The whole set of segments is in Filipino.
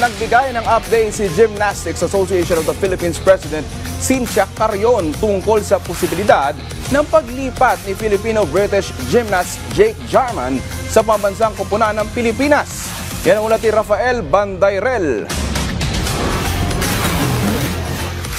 nagbigay ng update si Gymnastics Association of the Philippines President Cynthia Carrion tungkol sa posibilidad ng paglipat ni Filipino-British gymnast Jake Jarman sa pambansang koponan ng Pilipinas. Yan ang ulat ni Rafael Bandayrel.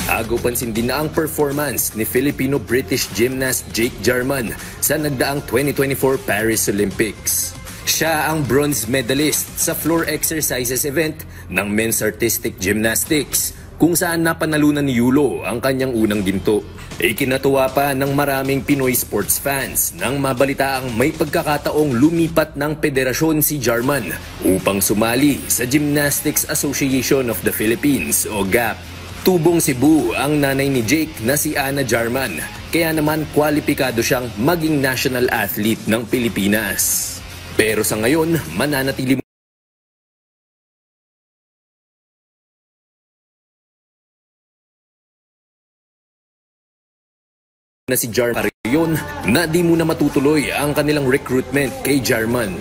Agaw pansin din na ang performance ni Filipino-British gymnast Jake Jarman sa nagdaang 2024 Paris Olympics. Siya ang bronze medalist sa floor exercises event ng men's artistic gymnastics kung saan napanalunan ni Yulo ang kanyang unang ginto. Ikinatuwa pa ng maraming Pinoy sports fans nang mabalitaang may pagkakataong lumipat ng federasyon si Jarman upang sumali sa Gymnastics Association of the Philippines o GAP. Tubong Cebu ang nanay ni Jake na si Ana Jarman, kaya naman kwalipikado siyang maging national athlete ng Pilipinas. Pero sa ngayon, mananatili na si Jarman na di muna matutuloy ang kanilang recruitment kay Jarman.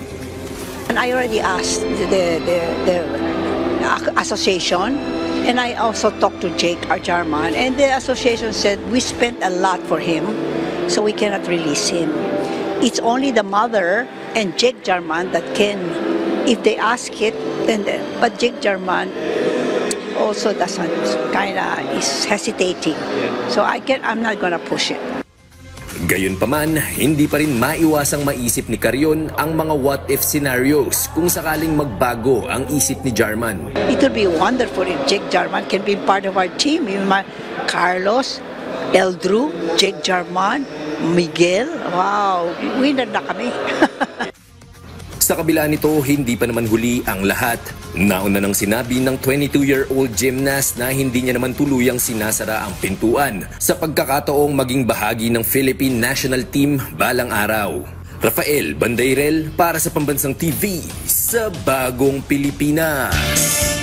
And I already asked the association, and I also talked to Jake Jarman, and the association said we spent a lot for him, so we cannot release him. It's only the mother and Jake Jarman that can, if they ask it, then but Jake Jarman also doesn't, is hesitating. So I'm not gonna push it. Gayunpaman, hindi pa rin maiwasang maisip ni Carrion ang mga what-if scenarios kung sakaling magbago ang isip ni Jarman. It would be wonderful if Jake Jarman can be part of our team. Carlos, Eldrew, Jake Jarman, Miguel, wow, winner na kami. Sa kabila nito, hindi pa naman huli ang lahat. Nauna nang sinabi ng 22-year-old gymnast na hindi niya naman tuluyang sinasara ang pintuan sa pagkakataong maging bahagi ng Philippine National Team balang araw. Rafael Bandayrel para sa Pambansang TV sa Bagong Pilipinas.